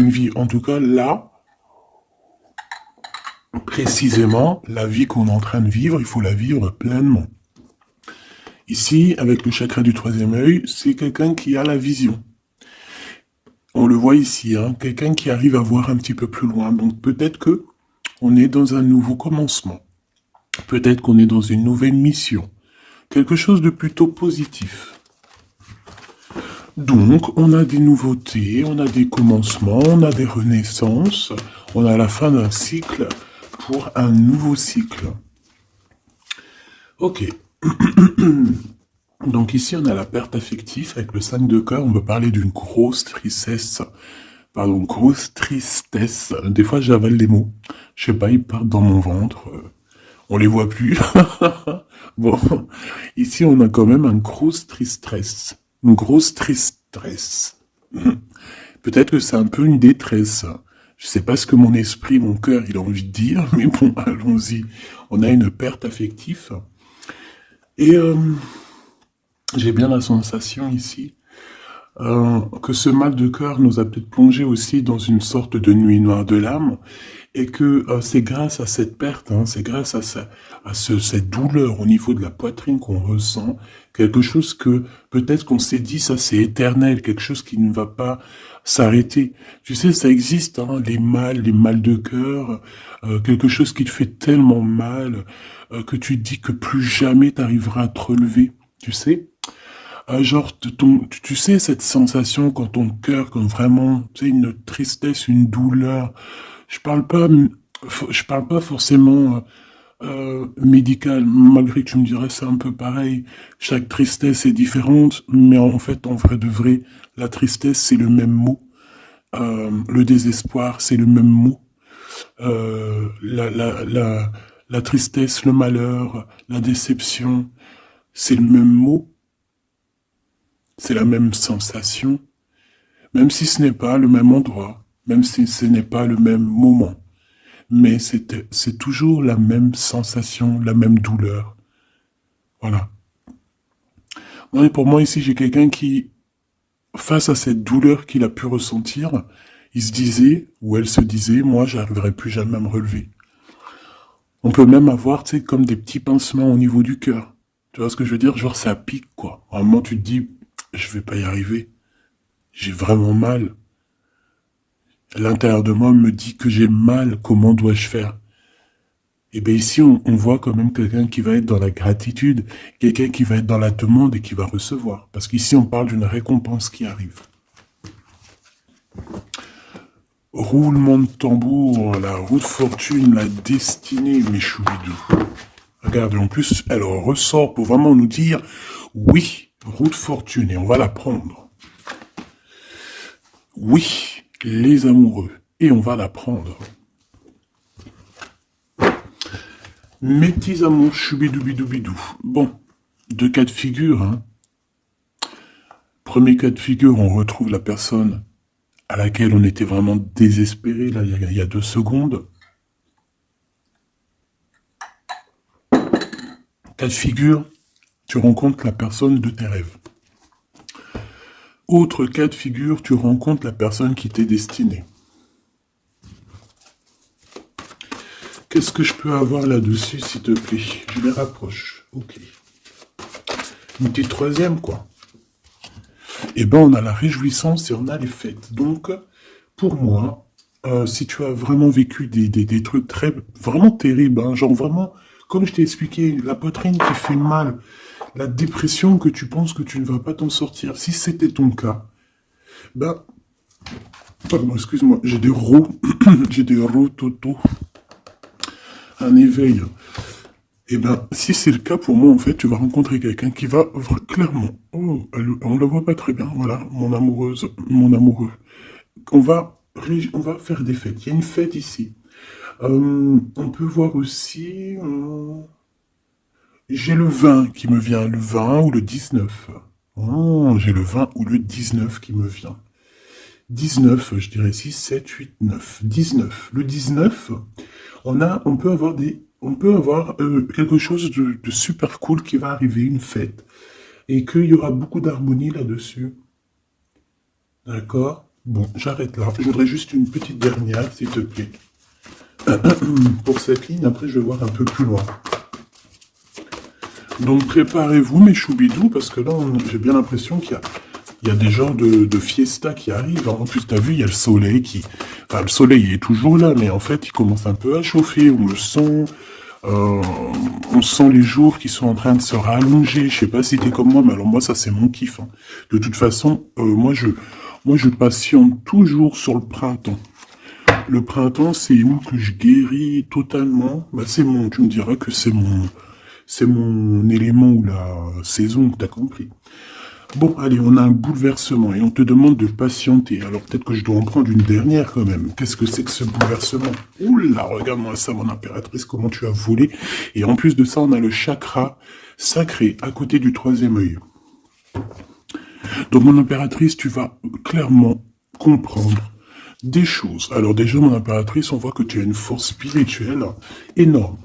une vie. En tout cas, là, précisément, la vie qu'on est en train de vivre, il faut la vivre pleinement. Ici, avec le chakra du troisième œil, c'est quelqu'un qui a la vision. On le voit ici, hein, quelqu'un qui arrive à voir un petit peu plus loin. Donc peut-être que on est dans un nouveau commencement. Peut-être qu'on est dans une nouvelle mission. Quelque chose de plutôt positif. Donc, on a des nouveautés, on a des commencements, on a des renaissances, on a la fin d'un cycle pour un nouveau cycle. Ok. Donc ici, on a la perte affective avec le 5 de cœur. On veut parler d'une grosse tristesse. Pardon, grosse tristesse. Des fois, j'avale les mots. Je sais pas, ils partent dans mon ventre. On les voit plus. Bon, ici, on a quand même un grosse tristesse. Une grosse tristesse. Peut-être que c'est un peu une détresse. Je sais pas ce que mon esprit, mon cœur, il a envie de dire, mais bon, allons-y. On a une perte affective. Et j'ai bien la sensation ici que ce mal de cœur nous a peut-être plongé aussi dans une sorte de nuit noire de l'âme, et que c'est grâce à cette perte, hein, c'est grâce à, cette douleur au niveau de la poitrine qu'on ressent, quelque chose que peut-être qu'on s'est dit, ça c'est éternel, quelque chose qui ne va pas s'arrêter. Tu sais, ça existe, hein, les mal de cœur, quelque chose qui te fait tellement mal que tu te dis que plus jamais t'arriveras à te relever, tu sais. Genre, tu sais, cette sensation quand ton cœur, comme vraiment, tu sais, une tristesse, une douleur. Je parle pas forcément médical, malgré que tu me dirais c'est un peu pareil. Chaque tristesse est différente, mais en fait, en vrai de vrai, la tristesse, c'est le même mot. Le désespoir, c'est le même mot. La tristesse, le malheur, la déception, c'est le même mot. C'est la même sensation. Même si ce n'est pas le même endroit, même si ce n'est pas le même moment, mais c'est toujours la même sensation, la même douleur. Voilà. Moi, pour moi, ici, j'ai quelqu'un qui, face à cette douleur qu'il a pu ressentir, il se disait, ou elle se disait, moi, j'arriverai plus jamais à me relever. On peut même avoir, tu sais, comme des petits pincements au niveau du cœur. Tu vois ce que je veux dire? Genre, ça pique, quoi. À un moment, tu te dis, je vais pas y arriver. J'ai vraiment mal. L'intérieur de moi me dit que j'ai mal, comment dois-je faire? Et bien ici, on voit quand même quelqu'un qui va être dans la gratitude, quelqu'un qui va être dans la demande et qui va recevoir. Parce qu'ici, on parle d'une récompense qui arrive. Roulement de tambour, la roue de fortune, la destinée, mes choubidous. Regardez, en plus, elle ressort pour vraiment nous dire, oui, roue de fortune, et on va la prendre. Oui, les amoureux, et on va la prendre. Mes petits amours, choubidoubidou. Bon, deux cas de figure, hein. Premier cas de figure, on retrouve la personne à laquelle on était vraiment désespéré, là, il y a 2 secondes. Cas de figure, tu rencontres la personne de tes rêves. Autre cas de figure, tu rencontres la personne qui t'est destinée. Qu'est-ce que je peux avoir là-dessus, s'il te plaît? Je les rapproche. Ok. Une petite troisième, quoi. Eh ben, on a la réjouissance et on a les fêtes. Donc, pour moi, si tu as vraiment vécu des trucs vraiment terribles, hein, genre vraiment, comme je t'ai expliqué, la poitrine qui fait mal, la dépression que tu penses que tu ne vas pas t'en sortir, si c'était ton cas, ben, pardon, excuse-moi, j'ai des rots, j'ai des rototos, un éveil. Eh ben, si c'est le cas pour moi, en fait, tu vas rencontrer quelqu'un qui va clairement, oh, on la voit pas très bien, voilà, mon amoureuse, mon amoureux. On va faire des fêtes. Il y a une fête ici. On peut voir aussi, j'ai le 20 qui me vient, le 20 ou le 19. Oh, j'ai le 20 ou le 19 qui me vient. 19, je dirais 6, 7, 8, 9. 19. Le 19, on peut avoir quelque chose de super cool qui va arriver, une fête. Et qu'il y aura beaucoup d'harmonie là-dessus. D'accord? Bon, j'arrête là. Je voudrais juste une petite dernière, s'il te plaît. Pour cette ligne, après, je vais voir un peu plus loin. Donc, préparez-vous, mes choubidous, parce que là, j'ai bien l'impression qu'il y a des genres de fiesta qui arrivent. En plus, t'as vu, il y a le soleil qui... Enfin, le soleil il est toujours là, mais en fait, il commence un peu à chauffer. Euh, on sent les jours qui sont en train de se rallonger. Je sais pas si t'es comme moi, mais alors moi, ça, c'est mon kiff. Hein. De toute façon, moi, je patiente toujours sur le printemps. Le printemps, c'est où que je guéris totalement. Bah, tu me diras que c'est mon élément ou la saison, t'as compris. Bon, allez, on a un bouleversement et on te demande de patienter. Alors peut-être que je dois en prendre une dernière quand même. Qu'est-ce que c'est que ce bouleversement? Oula, regarde-moi ça, mon impératrice, comment tu as volé. Et en plus de ça, on a le chakra sacré à côté du troisième œil. Donc mon impératrice, tu vas clairement comprendre des choses. Alors déjà, mon impératrice, on voit que tu as une force spirituelle énorme.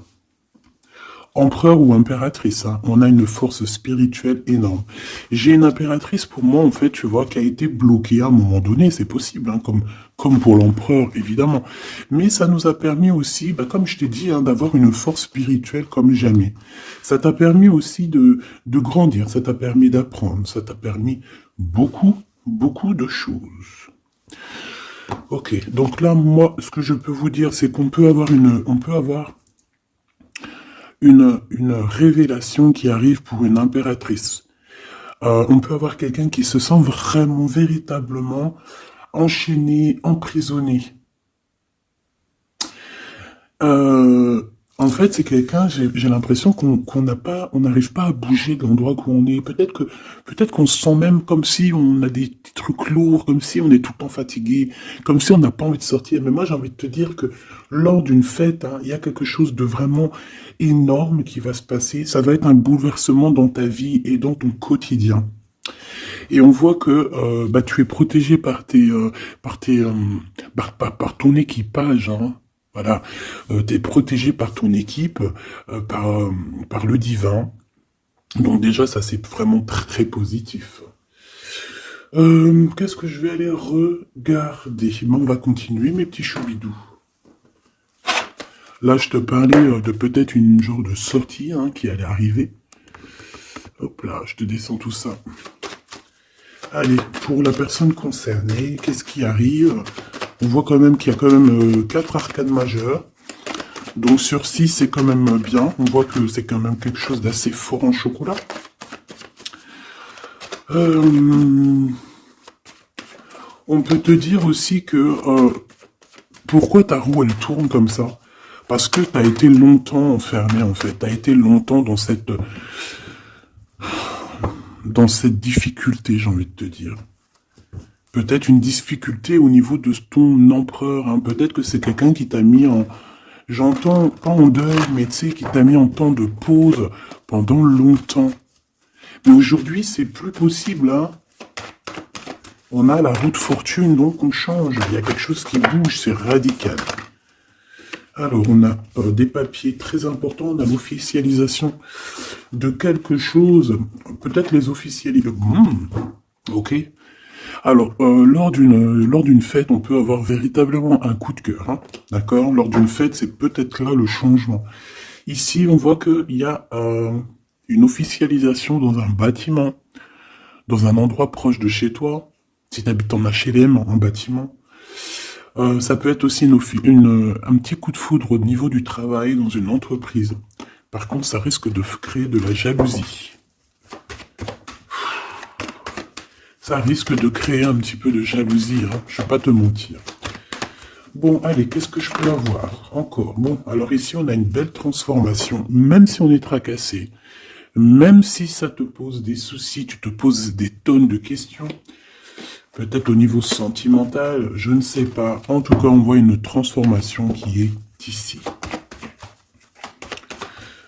Empereur ou impératrice, hein, on a une force spirituelle énorme. J'ai une impératrice pour moi, en fait, tu vois, qui a été bloquée à un moment donné, c'est possible, hein, comme pour l'empereur, évidemment. Mais ça nous a permis aussi, bah, comme je t'ai dit, hein, d'avoir une force spirituelle comme jamais. Ça t'a permis aussi de grandir, ça t'a permis d'apprendre, ça t'a permis beaucoup de choses. Ok, donc là, moi, ce que je peux vous dire, c'est qu'on peut avoir une révélation qui arrive pour une impératrice. On peut avoir quelqu'un qui se sent vraiment, véritablement enchaîné, emprisonné. Euh, En fait, c'est quelqu'un, j'ai l'impression qu'on n'a pas, on n'arrive pas à bouger de l'endroit où on est. Peut-être qu'on se sent même comme si on a des trucs lourds, comme si on est tout le temps fatigué, comme si on n'a pas envie de sortir. Mais moi, j'ai envie de te dire que lors d'une fête, hein, il y a quelque chose de vraiment énorme qui va se passer. Ça va être un bouleversement dans ta vie et dans ton quotidien. Et on voit que bah, tu es protégé par ton équipage. Hein. Voilà, tu es protégé par ton équipe, par le divin. Donc déjà, ça c'est vraiment très positif. Qu'est-ce que je vais aller regarder? Bon, on va continuer, mes petits choubidous. Là, je te parlais de peut-être une genre de sortie hein, qui allait arriver. Hop là, je te descends tout ça. Allez, pour la personne concernée, qu'est-ce qui arrive? On voit quand même qu'il y a quand même 4 arcades majeures. Donc sur 6, c'est quand même bien. On voit que c'est quand même quelque chose d'assez fort en chocolat. On peut te dire aussi que pourquoi ta roue elle tourne comme ça? Parce que tu as été longtemps enfermé en fait. Tu as été longtemps dans cette difficulté, j'ai envie de te dire. Peut-être une difficulté au niveau de ton empereur. Hein. Peut-être que c'est quelqu'un qui t'a mis en... J'entends pas en deuil, mais tu sais, qui t'a mis en temps de pause pendant longtemps. Mais aujourd'hui, c'est plus possible. Hein. On a la roue de fortune, donc on change. Il y a quelque chose qui bouge, c'est radical. Alors, on a des papiers très importants. On a l'officialisation de quelque chose. Peut-être les officialisations. Ok. Alors, lors d'une fête, on peut avoir véritablement un coup de cœur, hein, d'accord? Lors d'une fête, c'est peut-être là le changement. Ici, on voit qu'il y a une officialisation dans un bâtiment, dans un endroit proche de chez toi. Si tu habites en HLM, en bâtiment. Ça peut être aussi un petit coup de foudre au niveau du travail dans une entreprise. Par contre, ça risque de créer de la jalousie. Ça risque de créer un petit peu de jalousie, hein, je vais pas te mentir. Bon, allez, qu'est-ce que je peux avoir encore? Bon, alors ici, on a une belle transformation, même si on est tracassé, même si ça te pose des soucis, tu te poses des tonnes de questions, peut-être au niveau sentimental, je ne sais pas. En tout cas, on voit une transformation qui est ici.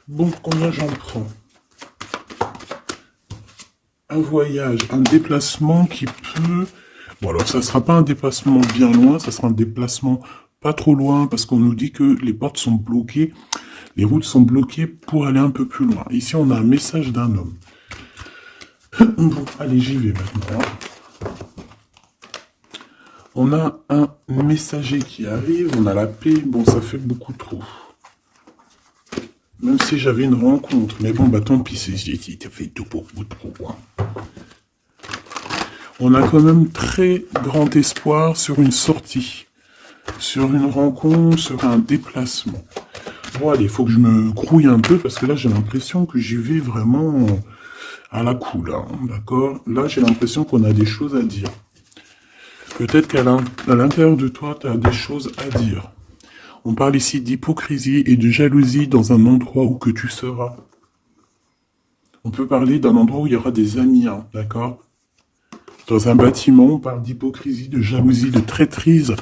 Bon, combien j'en prends? Un voyage, un déplacement qui peut... Bon, alors ça sera pas un déplacement bien loin, ça sera un déplacement pas trop loin, parce qu'on nous dit que les portes sont bloquées, les routes sont bloquées pour aller un peu plus loin. Ici, on a un message d'un homme. Bon, allez, j'y vais maintenant. On a un messager qui arrive, on a la paix. Bon, ça fait beaucoup trop. Même si j'avais une rencontre. Mais bon, bah tant pis, ça fait tout pour vous trop. Hein. On a quand même très grand espoir sur une sortie. Sur une rencontre, sur un déplacement. Bon, allez, il faut que je me grouille un peu, parce que là, j'ai l'impression que j'y vais vraiment à la cool, hein, d'accord? Là, j'ai l'impression qu'on a des choses à dire. Peut-être qu'à l'intérieur de toi, tu as des choses à dire. On parle ici d'hypocrisie et de jalousie dans un endroit où que tu seras. On peut parler d'un endroit où il y aura des amis, hein, d'accord? Dans un bâtiment, on parle d'hypocrisie, de jalousie, de traîtrise.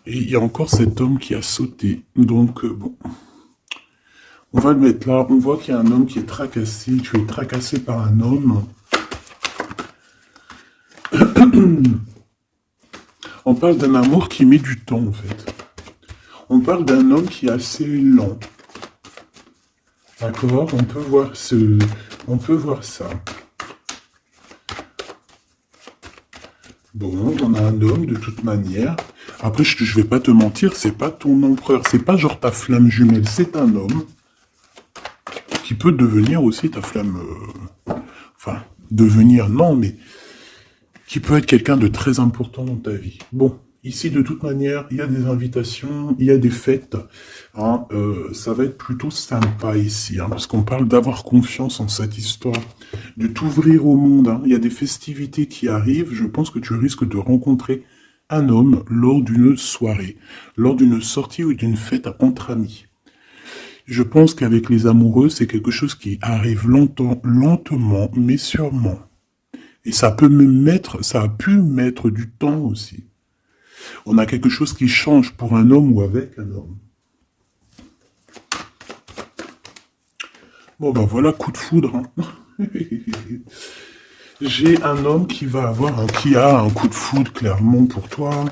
Et il y a encore cet homme qui a sauté. Donc, bon. On va le mettre là. On voit qu'il y a un homme qui est tracassé. Tu es tracassé par un homme. On parle d'un amour qui met du temps, en fait. On parle d'un homme qui est assez lent. D'accord? On peut voir ça. Bon, on a un homme de toute manière. Après, je vais pas te mentir, c'est pas ton empereur. C'est pas genre ta flamme jumelle. C'est un homme qui peut devenir aussi ta flamme... Enfin, devenir, non, mais... qui peut être quelqu'un de très important dans ta vie. Bon, ici, de toute manière, il y a des invitations, il y a des fêtes. Hein, ça va être plutôt sympa ici, hein, parce qu'on parle d'avoir confiance en cette histoire, de t'ouvrir au monde. Hein. Il y a des festivités qui arrivent. Je pense que tu risques de rencontrer un homme lors d'une soirée, lors d'une sortie ou d'une fête entre amis. Je pense qu'avec les amoureux, c'est quelque chose qui arrive lentement, mais sûrement. Et ça peut ça a pu mettre du temps aussi. On a quelque chose qui change pour un homme ou avec un homme. Bon ben voilà, coup de foudre. Hein. J'ai un homme qui a un coup de foudre clairement pour toi.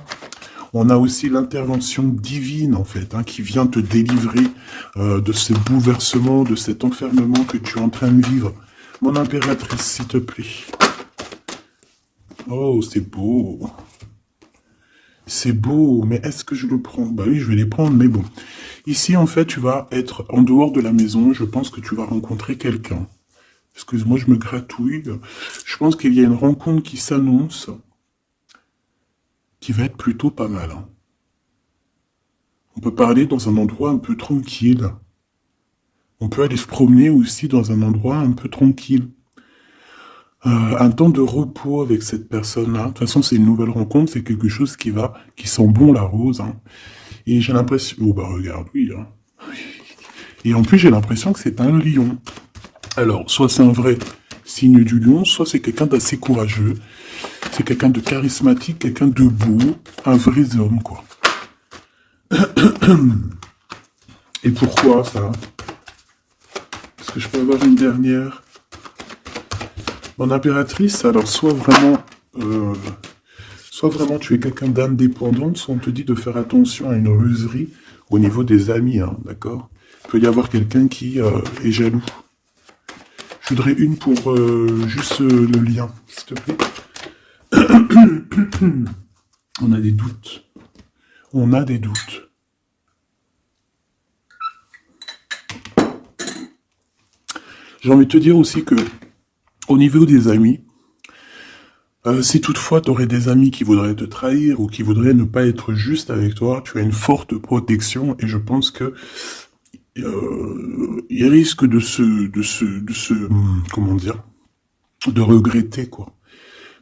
On a aussi l'intervention divine en fait, hein, qui vient te délivrer de ce bouleversement, de cet enfermement que tu es en train de vivre. Mon impératrice, s'il te plaît. Oh, c'est beau. C'est beau, mais est-ce que je le prends? Bah oui, je vais les prendre, mais bon. Ici, en fait, tu vas être en dehors de la maison. Je pense que tu vas rencontrer quelqu'un. Excuse-moi, je me gratouille. Je pense qu'il y a une rencontre qui s'annonce, qui va être plutôt pas mal. Hein. On peut parler dans un endroit un peu tranquille. On peut aller se promener aussi dans un endroit un peu tranquille. Un temps de repos avec cette personne-là. De toute façon, c'est une nouvelle rencontre, c'est quelque chose qui sent bon la rose. Hein. Et j'ai l'impression... Oh bah regarde, oui. Hein. Et en plus, j'ai l'impression que c'est un lion. Alors, soit c'est un vrai signe du lion, soit c'est quelqu'un d'assez courageux. C'est quelqu'un de charismatique, quelqu'un de beau, un vrai homme, quoi. Et pourquoi ça? Est-ce que je peux avoir une dernière? Mon impératrice, alors soit vraiment tu es quelqu'un d'indépendant, soit on te dit de faire attention à une ruserie au niveau des amis, hein, d'accord? Il peut y avoir quelqu'un qui est jaloux. Je voudrais une pour juste le lien, s'il te plaît. On a des doutes. On a des doutes. J'ai envie de te dire aussi que, au niveau des amis, si toutefois tu aurais des amis qui voudraient te trahir ou qui voudraient ne pas être juste avec toi, tu as une forte protection et je pense que ils risquent comment dire, de regretter quoi.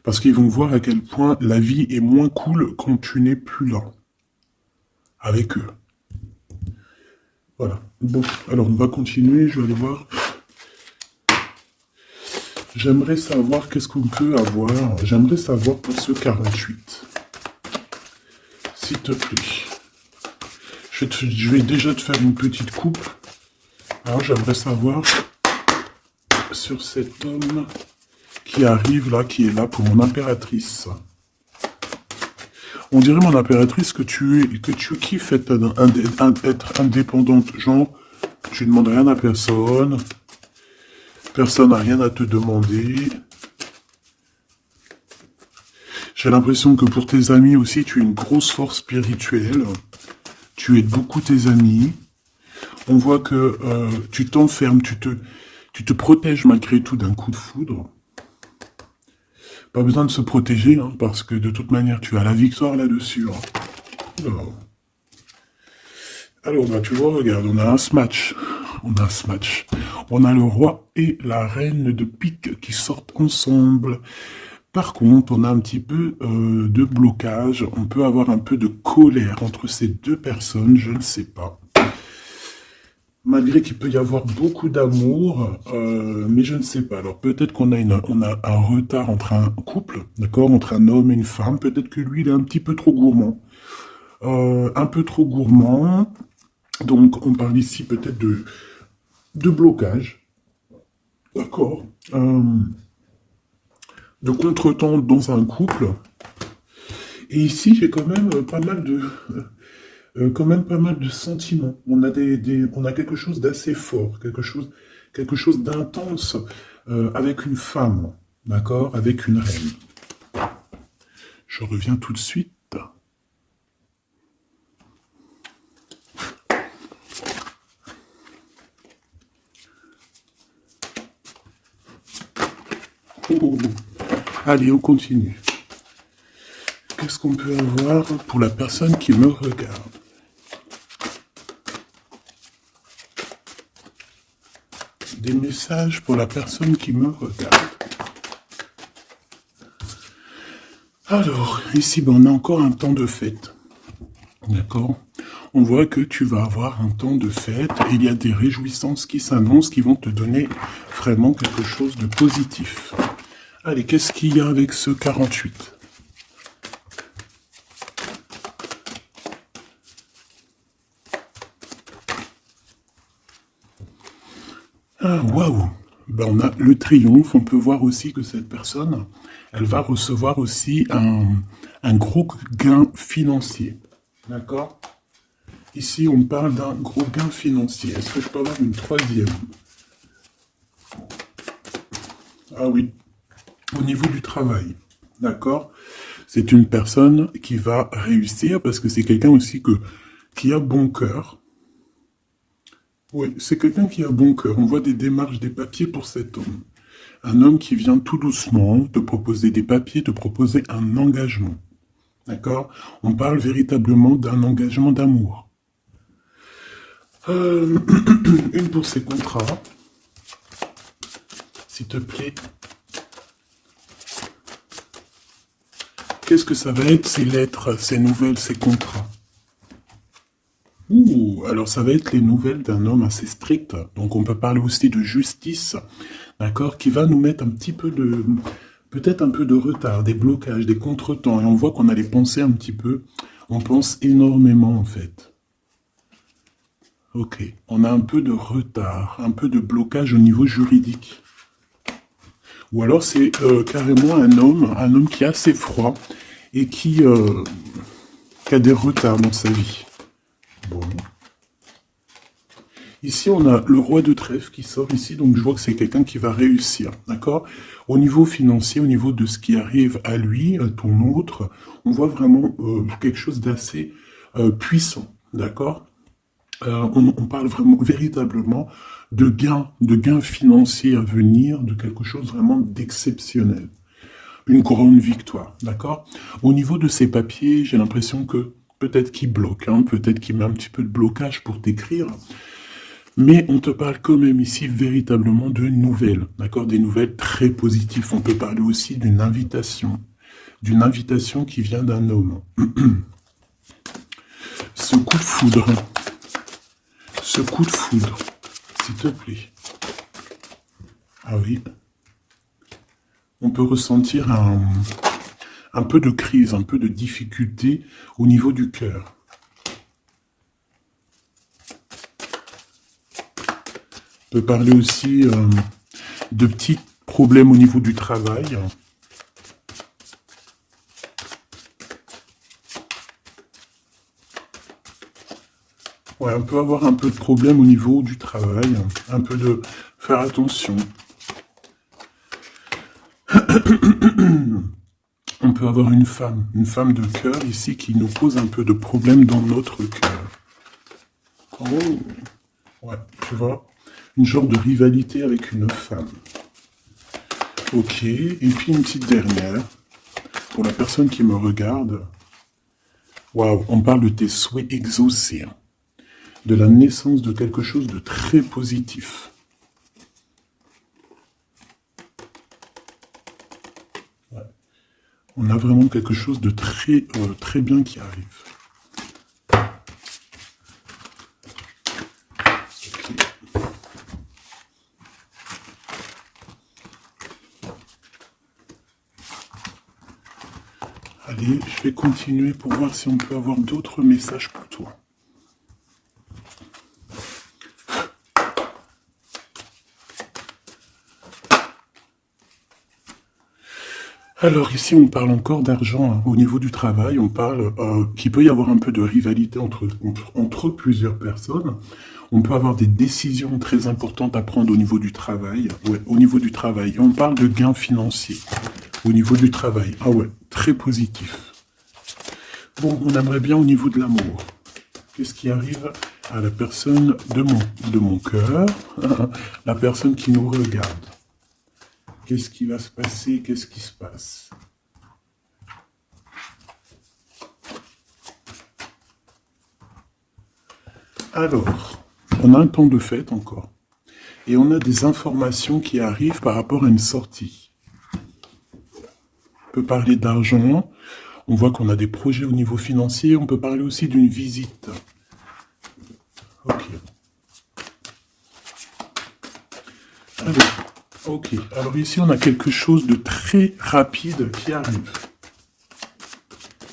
Parce qu'ils vont voir à quel point la vie est moins cool quand tu n'es plus là avec eux. Voilà. Bon, alors on va continuer, je vais aller voir. J'aimerais savoir qu'est-ce qu'on peut avoir. J'aimerais savoir pour ce 48. S'il te plaît. Je vais déjà te faire une petite coupe. Alors j'aimerais savoir sur cet homme qui arrive là, qui est là pour mon impératrice. On dirait mon impératrice que tu kiffes être indépendante. Genre, tu ne demandes rien à personne. Personne n'a rien à te demander. J'ai l'impression que pour tes amis aussi, tu as une grosse force spirituelle. Tu aides beaucoup tes amis. On voit que tu t'enfermes, tu te protèges malgré tout d'un coup de foudre. Pas besoin de se protéger, hein, parce que de toute manière, tu as la victoire là-dessus. Hein. Alors, bah, tu vois, regarde, on a un smash. On a un smash. On a le roi et la reine de pique qui sortent ensemble. Par contre, on a un petit peu de blocage. On peut avoir un peu de colère entre ces deux personnes, je ne sais pas. Malgré qu'il peut y avoir beaucoup d'amour, mais je ne sais pas. Alors peut-être qu'on a, on a un retard entre un couple, d'accord, entre un homme et une femme. Peut-être que lui, il est un petit peu trop gourmand. Un peu trop gourmand. Donc on parle ici peut-être de blocage. D'accord. De contretemps dans un couple. Et ici, j'ai quand même pas mal de... quand même pas mal de sentiments. On a, on a quelque chose d'assez fort, quelque chose d'intense avec une femme, d'accord, avec une reine. Je reviens tout de suite. Oh. Allez, on continue. Qu'est-ce qu'on peut avoir pour la personne qui me regarde? Des messages pour la personne qui me regarde. Alors, ici, ben, on a encore un temps de fête. D'accord? On voit que tu vas avoir un temps de fête et il y a des réjouissances qui s'annoncent qui vont te donner vraiment quelque chose de positif. Allez, qu'est-ce qu'il y a avec ce 48? Ah, waouh! Ben, on a le triomphe. On peut voir aussi que cette personne, elle va recevoir aussi un gros gain financier. D'accord? Ici, on parle d'un gros gain financier. Est-ce que je peux avoir une troisième? Ah oui. Au niveau du travail. D'accord? C'est une personne qui va réussir parce que c'est quelqu'un aussi qui a bon cœur. Oui, c'est quelqu'un qui a bon cœur. On voit des démarches, des papiers pour cet homme. Un homme qui vient tout doucement te proposer des papiers, te proposer un engagement. D'accord? On parle véritablement d'un engagement d'amour. Une pour ses contrats. S'il te plaît. Qu'est-ce que ça va être, ces lettres, ces nouvelles, ces contrats? Ouh, alors ça va être les nouvelles d'un homme assez strict. Donc on peut parler aussi de justice, d'accord, qui va nous mettre un petit peu de... peut-être un peu de retard, des blocages, des contretemps. Et on voit qu'on a les pensées un petit peu. On pense énormément, en fait. Ok, on a un peu de retard, un peu de blocage au niveau juridique. Ou alors c'est carrément un homme qui est assez froid et qui a des retards dans sa vie. Bon. Ici, on a le roi de trèfle qui sort ici, donc je vois que c'est quelqu'un qui va réussir, d'accord? Au niveau financier, au niveau de ce qui arrive à lui, à ton autre, on voit vraiment quelque chose d'assez puissant, d'accord? On parle vraiment, véritablement, de gains financiers à venir, de quelque chose vraiment d'exceptionnel. Une grande victoire, d'accord? Au niveau de ces papiers, j'ai l'impression que peut-être qu'il bloque, hein, peut-être qu'il met un petit peu de blocage pour t'écrire, mais on te parle quand même ici véritablement de nouvelles, d'accord? Des nouvelles très positives. On peut parler aussi d'une invitation qui vient d'un homme. Ce coup de foudre, s'il te plaît. Ah oui. On peut ressentir un peu de crise, un peu de difficulté au niveau du cœur. On peut parler aussi de petits problèmes au niveau du travail. Ouais, on peut avoir un peu de problème au niveau du travail, un peu de faire attention. On peut avoir une femme de cœur ici qui nous pose un peu de problème dans notre cœur. Oh, ouais, tu vois, une genre de rivalité avec une femme. Ok, et puis une petite dernière, pour la personne qui me regarde. Waouh, on parle de tes souhaits exaucés, hein, de la naissance de quelque chose de très positif. Ouais. On a vraiment quelque chose de très, très bien qui arrive. Allez, je vais continuer pour voir si on peut avoir d'autres messages pour toi. Alors ici, on parle encore d'argent, hein. Au niveau du travail, on parle qu'il peut y avoir un peu de rivalité entre plusieurs personnes. On peut avoir des décisions très importantes à prendre au niveau du travail. Ouais, au niveau du travail. Et on parle de gains financiers au niveau du travail. Ah ouais, très positif. Bon, on aimerait bien au niveau de l'amour. Qu'est-ce qui arrive à la personne de mon cœur, la personne qui nous regarde? Qu'est-ce qui va se passer? Qu'est-ce qui se passe? Alors, on a un temps de fête encore. Et on a des informations qui arrivent par rapport à une sortie. On peut parler d'argent. On voit qu'on a des projets au niveau financier. On peut parler aussi d'une visite. Ok. Ok. Alors ici, on a quelque chose de très rapide qui arrive.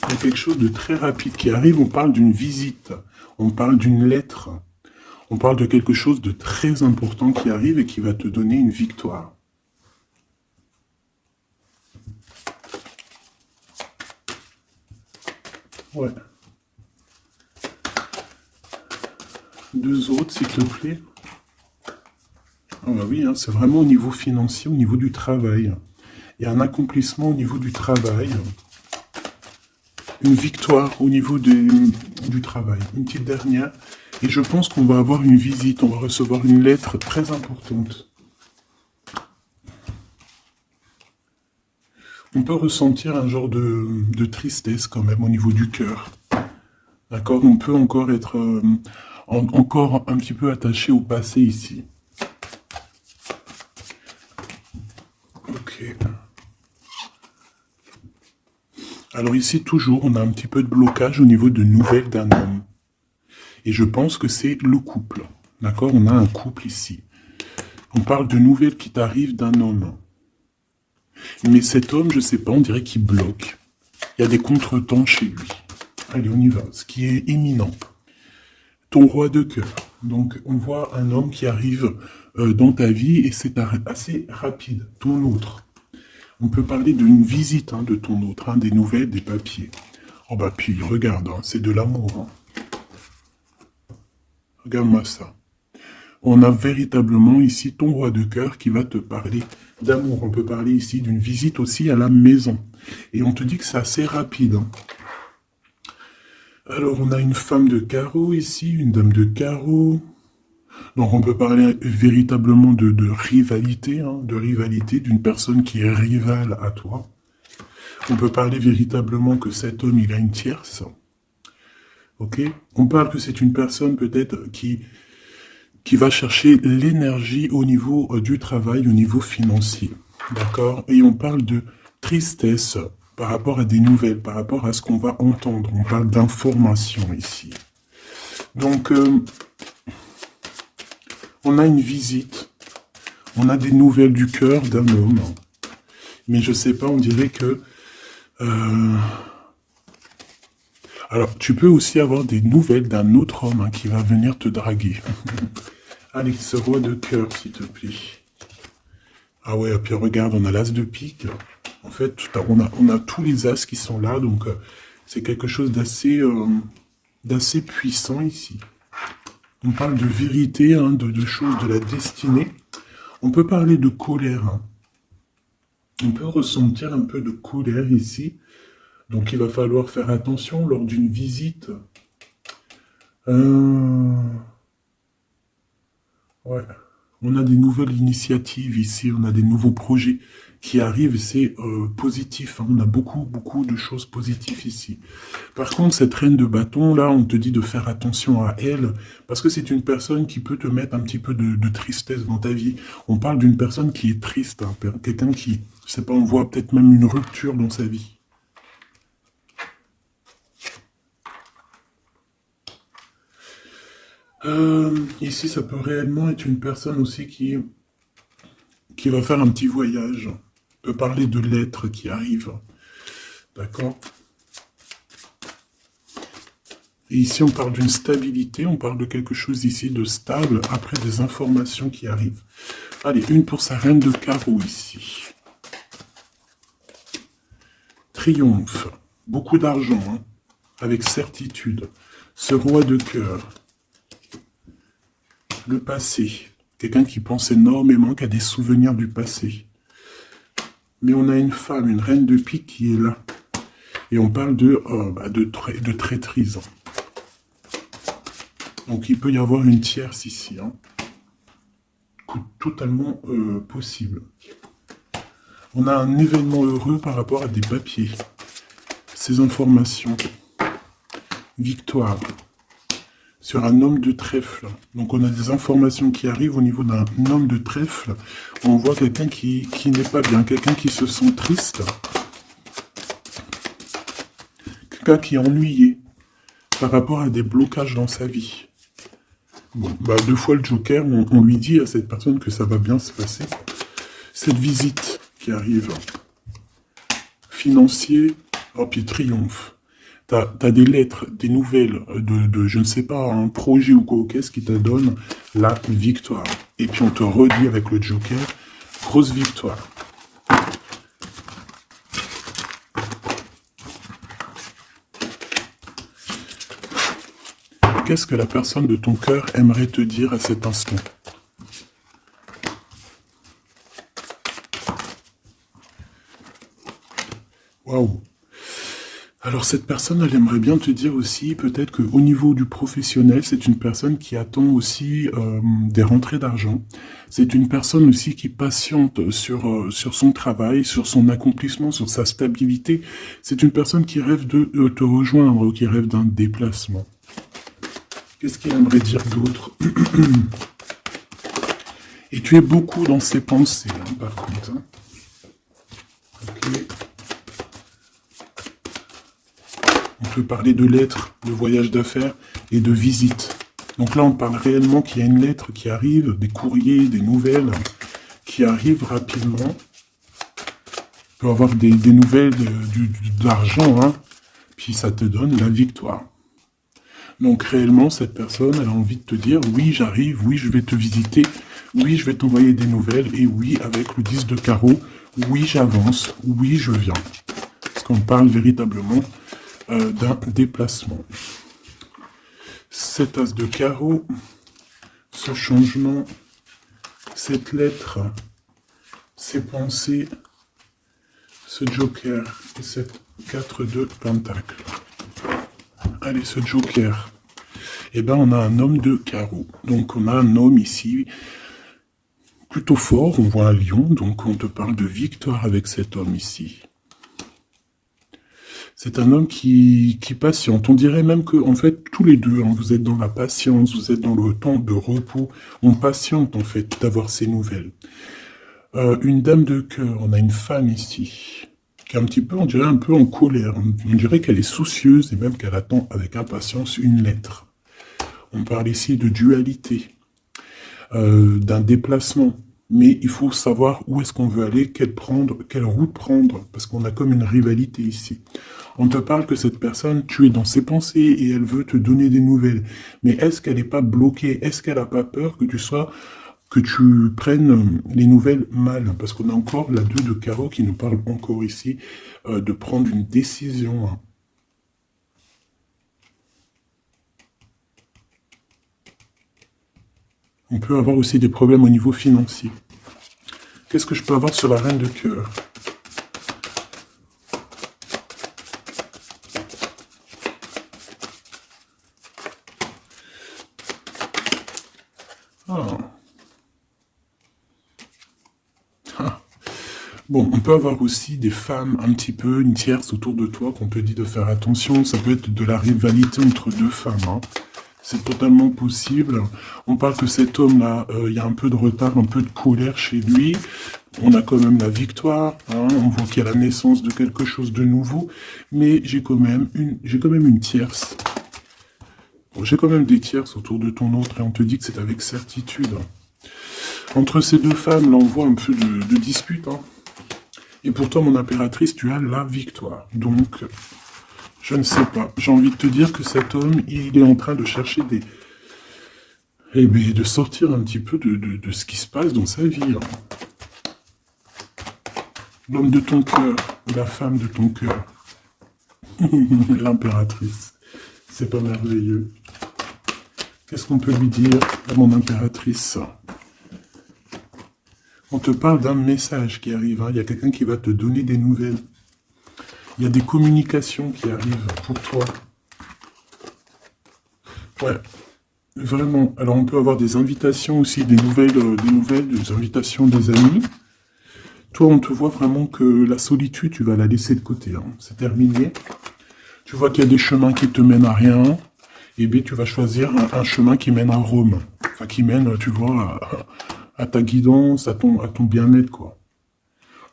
Il y a quelque chose de très rapide qui arrive. On parle d'une visite. On parle d'une lettre. On parle de quelque chose de très important qui arrive et qui va te donner une victoire. Ouais. Deux autres, s'il te plaît. Ah bah oui, hein, c'est vraiment au niveau financier, au niveau du travail. Il y a un accomplissement au niveau du travail. Une victoire au niveau du travail. Une petite dernière. Et je pense qu'on va avoir une visite. On va recevoir une lettre très importante. On peut ressentir un genre de tristesse quand même au niveau du cœur. D'accord? On peut encore être encore un petit peu attaché au passé ici. Ok. Alors ici, toujours, on a un petit peu de blocage au niveau de nouvelles d'un homme. Et je pense que c'est le couple. D'accord? On a un couple ici. On parle de nouvelles qui t'arrivent d'un homme. Mais cet homme, je sais pas, on dirait qu'il bloque. Il y a des contretemps chez lui. Allez, on y va. Ce qui est imminent. Ton roi de cœur. Donc, on voit un homme qui arrive dans ta vie et c'est assez rapide. Ton autre. On peut parler d'une visite de ton autre, des nouvelles, des papiers. Oh bah puis, regarde, c'est de l'amour. Regarde-moi ça. On a véritablement ici ton roi de cœur qui va te parler d'amour. On peut parler ici d'une visite aussi à la maison. Et on te dit que c'est assez rapide. Alors, on a une femme de carreau ici, une dame de carreau. Donc, on peut parler véritablement de rivalité, de rivalité d'une personne qui est rivale à toi. On peut parler véritablement que cet homme, il a une tierce. Ok? On parle que c'est une personne peut-être qui va chercher l'énergie au niveau du travail, au niveau financier. D'accord? Et on parle de tristesse par rapport à des nouvelles, par rapport à ce qu'on va entendre. On parle d'information ici. Donc, on a une visite. On a des nouvelles du cœur d'un homme. Mais je sais pas, on dirait que... Alors, tu peux aussi avoir des nouvelles d'un autre homme qui va venir te draguer. Allez, ce roi de cœur, s'il te plaît. Ah ouais, et puis regarde, on a l'as de pique. En fait, on a tous les as qui sont là, donc c'est quelque chose d'assez puissant ici. On parle de vérité, de choses de la destinée. On peut parler de colère. On peut ressentir un peu de colère ici. Donc il va falloir faire attention lors d'une visite. Ouais. On a des nouvelles initiatives ici, on a des nouveaux projets qui arrivent, c'est positif, hein. On a beaucoup, beaucoup de choses positives ici. Par contre, cette reine de bâton, là, on te dit de faire attention à elle, parce que c'est une personne qui peut te mettre un petit peu de tristesse dans ta vie. On parle d'une personne qui est triste, hein, quelqu'un qui, je sais pas, on voit peut-être même une rupture dans sa vie. Ici, ça peut réellement être une personne aussi qui va faire un petit voyage. On peut parler de lettres qui arrivent. D'accord? Et ici, on parle d'une stabilité, on parle de quelque chose ici de stable, après des informations qui arrivent. Allez, une pour sa reine de carreau ici. Triomphe. Beaucoup d'argent, hein, avec certitude. Ce roi de cœur. Le passé. Quelqu'un qui pense énormément, qui a des souvenirs du passé. Mais on a une femme, une reine de pique qui est là. Et on parle de traîtrise. Donc il peut y avoir une tierce ici. Hein. Totalement possible. On a un événement heureux par rapport à des papiers. Ces informations. Victoire. Sur un homme de trèfle. Donc on a des informations qui arrivent au niveau d'un homme de trèfle. On voit quelqu'un qui n'est pas bien, quelqu'un qui se sent triste. Quelqu'un qui est ennuyé par rapport à des blocages dans sa vie. Bon, bah, deux fois le Joker, on lui dit à cette personne que ça va bien se passer. Cette visite qui arrive. Financier, oh puis triomphe. T'as des lettres, des nouvelles de, je ne sais pas, un projet ou quoi, qu'est-ce qui te donne la victoire. Et puis on te redit avec le Joker, grosse victoire. Qu'est-ce que la personne de ton cœur aimerait te dire à cet instant? Waouh! Alors cette personne, elle aimerait bien te dire aussi, peut-être qu'au niveau du professionnel, c'est une personne qui attend aussi des rentrées d'argent. C'est une personne aussi qui patiente sur son travail, sur son accomplissement, sur sa stabilité. C'est une personne qui rêve de te rejoindre, qui rêve d'un déplacement. Qu'est-ce qu'il aimerait dire d'autre? Et tu es beaucoup dans ses pensées, hein, par contre. Hein. Ok. On peut parler de lettres, de voyages d'affaires et de visites. Donc là, on parle réellement qu'il y a une lettre qui arrive, des courriers, des nouvelles qui arrivent rapidement. On peut avoir des nouvelles de l'argent, hein, puis ça te donne la victoire. Donc réellement, cette personne, elle a envie de te dire, oui, j'arrive, oui, je vais te visiter, oui, je vais t'envoyer des nouvelles, et oui, avec le 10 de carreau, oui, j'avance, oui, je viens. Parce qu'on parle véritablement d'un déplacement. Cet as de carreau, ce changement, cette lettre, ces pensées, ce joker et cette 4 de pentacle. Allez, ce joker. Eh bien, on a un homme de carreau. Donc, on a un homme ici plutôt fort. On voit un lion. Donc, on te parle de victoire avec cet homme ici. C'est un homme qui patiente. On dirait même que, en fait, tous les deux, hein, vous êtes dans la patience, vous êtes dans le temps de repos. On patiente, en fait, d'avoir ces nouvelles. Une dame de cœur. On a une femme ici qui est un petit peu, on dirait un peu en colère. On dirait qu'elle est soucieuse et même qu'elle attend avec impatience une lettre. On parle ici de dualité, d'un déplacement. Mais il faut savoir où est-ce qu'on veut aller, quelle route prendre, parce qu'on a comme une rivalité ici. On te parle que cette personne, tu es dans ses pensées et elle veut te donner des nouvelles. Mais est-ce qu'elle n'est pas bloquée? Est-ce qu'elle n'a pas peur que tu prennes les nouvelles mal? Parce qu'on a encore la 2 de carreau qui nous parle encore ici de prendre une décision. Hein. On peut avoir aussi des problèmes au niveau financier. Qu'est-ce que je peux avoir sur la reine de cœur? Ah. Ah. Bon, on peut avoir aussi des femmes un petit peu, une tierce autour de toi qu'on te dit de faire attention. Ça peut être de la rivalité entre deux femmes, hein. C'est totalement possible. On parle que cet homme-là, il y a un peu de retard, un peu de colère chez lui. On a quand même la victoire, hein. On voit qu'il y a la naissance de quelque chose de nouveau. Mais j'ai quand même une tierce. Bon, j'ai quand même des tierces autour de ton autre et on te dit que c'est avec certitude. Entre ces deux femmes, là, on voit un peu de dispute, hein. Et pourtant, mon impératrice, tu as la victoire. Donc, je ne sais pas. J'ai envie de te dire que cet homme, il est en train de chercher des... Eh bien, de sortir un petit peu de ce qui se passe dans sa vie, hein. L'homme de ton cœur, ou la femme de ton cœur. L'impératrice. C'est pas merveilleux. Qu'est-ce qu'on peut lui dire à mon impératrice? On te parle d'un message qui arrive, hein. Il y a quelqu'un qui va te donner des nouvelles. Il y a des communications qui arrivent pour toi. Ouais, vraiment. Alors, on peut avoir des invitations aussi, des nouvelles, des invitations des amis. Toi, on te voit vraiment que la solitude, tu vas la laisser de côté, hein. C'est terminé. Tu vois qu'il y a des chemins qui te mènent à rien. Et bien, tu vas choisir un chemin qui mène à Rome. Enfin, qui mène, tu vois, à ta guidance, à ton bien-être, quoi.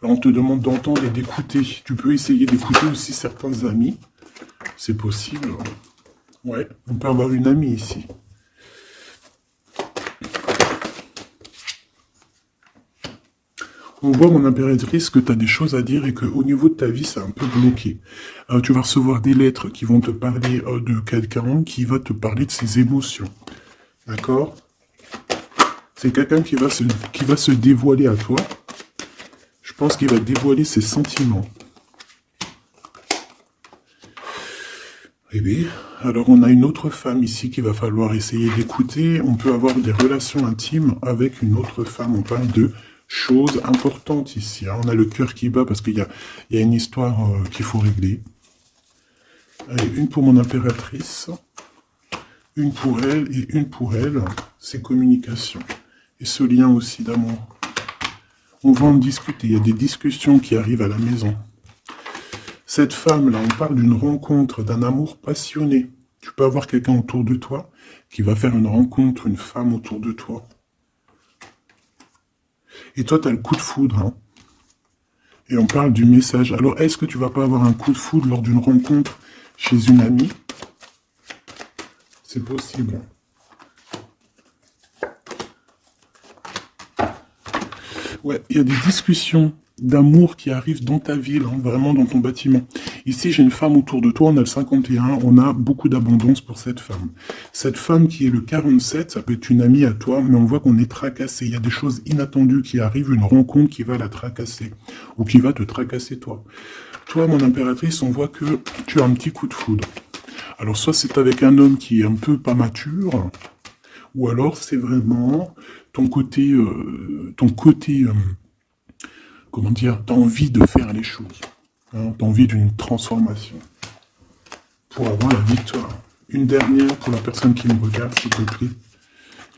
Alors, on te demande d'entendre et d'écouter. Tu peux essayer d'écouter aussi certains amis. C'est possible. Ouais, on peut avoir une amie ici. On voit, mon impératrice, que tu as des choses à dire et qu'au niveau de ta vie, c'est un peu bloqué. Tu vas recevoir des lettres qui vont te parler de quelqu'un qui va te parler de ses émotions. D'accord? C'est quelqu'un qui va se dévoiler à toi. Je pense qu'il va dévoiler ses sentiments. Eh bien, alors on a une autre femme ici qu'il va falloir essayer d'écouter. On peut avoir des relations intimes avec une autre femme. On parle de choses importantes ici, hein. On a le cœur qui bat parce qu'il y a une histoire qu'il faut régler. Allez, une pour mon impératrice, une pour elle et une pour elle. C'est communication. Et ce lien aussi d'amour. On va en discuter. Il y a des discussions qui arrivent à la maison. Cette femme-là, on parle d'une rencontre, d'un amour passionné. Tu peux avoir quelqu'un autour de toi qui va faire une rencontre, une femme autour de toi. Et toi, tu as le coup de foudre, hein. Et on parle du message. Alors, est-ce que tu vas pas avoir un coup de foudre lors d'une rencontre chez une amie? C'est possible. Ouais, il y a des discussions d'amour qui arrivent dans ta ville, hein, vraiment dans ton bâtiment. Ici, j'ai une femme autour de toi, on a le 51, on a beaucoup d'abondance pour cette femme. Cette femme qui est le 47, ça peut être une amie à toi, mais on voit qu'on est tracassé. Il y a des choses inattendues qui arrivent, une rencontre qui va la tracasser, ou qui va te tracasser toi. Toi, mon impératrice, on voit que tu as un petit coup de foudre. Alors, soit c'est avec un homme qui est un peu pas mature, ou alors c'est vraiment ton côté, comment dire, t'as envie de faire les choses, hein, t'as envie d'une transformation pour avoir la victoire. Une dernière pour la personne qui me regarde, s'il te plaît.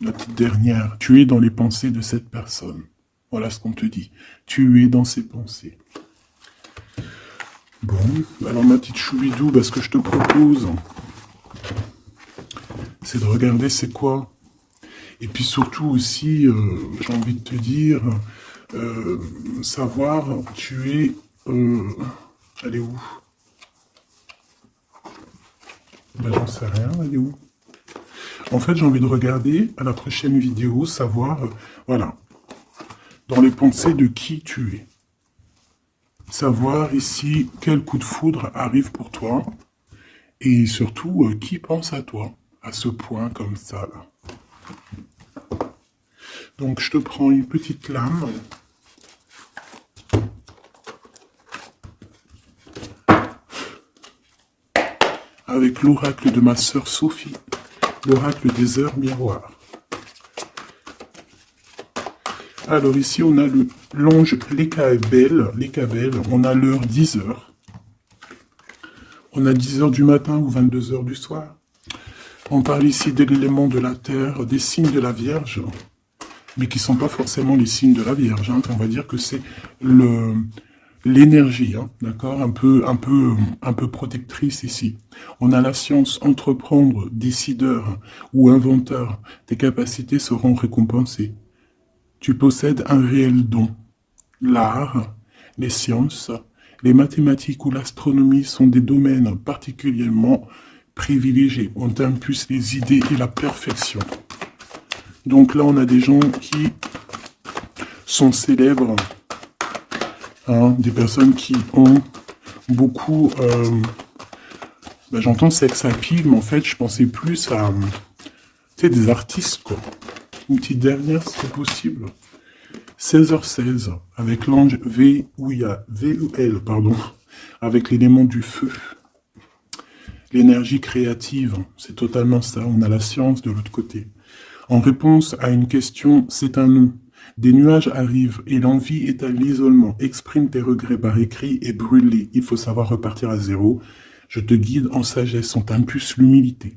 La petite dernière. Tu es dans les pensées de cette personne. Voilà ce qu'on te dit. Tu es dans ses pensées. Bon, alors ma petite choubidou, ce que je te propose, c'est de regarder c'est quoi. Et puis surtout aussi, j'ai envie de te dire, savoir, tu es... elle est où? J'en sais rien, elle est où? En fait, j'ai envie de regarder à la prochaine vidéo, savoir, voilà, dans les pensées de qui tu es. Savoir ici quel coup de foudre arrive pour toi. Et surtout, qui pense à toi, à ce point comme ça, là. Donc, je te prends une petite lame. Avec l'oracle de ma sœur Sophie, l'oracle des heures miroirs. Alors ici, on a l'ange Lékabel, on a l'heure 10h. On a 10h du matin ou 22h du soir. On parle ici de l'élément de la Terre, des signes de la Vierge, mais qui ne sont pas forcément les signes de la Vierge. Hein. On va dire que c'est l'énergie, hein, d'accord, un peu protectrice ici. On a la science, entreprendre, décideur ou inventeur. Tes capacités seront récompensées. Tu possèdes un réel don. L'art, les sciences, les mathématiques ou l'astronomie sont des domaines particulièrement privilégiés. On t'impulse les idées et la perfection. Donc là, on a des gens qui sont célèbres, hein, des personnes qui ont beaucoup... j'entends sex appeal, mais en fait, je pensais plus à des artistes, quoi. Une petite dernière, si c'est possible. 16h16, avec l'ange VUL, pardon, avec l'élément du feu. L'énergie créative, c'est totalement ça. On a la science de l'autre côté. En réponse à une question, c'est un non. Des nuages arrivent et l'envie est à l'isolement. Exprime tes regrets par écrit et brûle-les. Il faut savoir repartir à zéro. Je te guide en sagesse, on t'impulse l'humilité.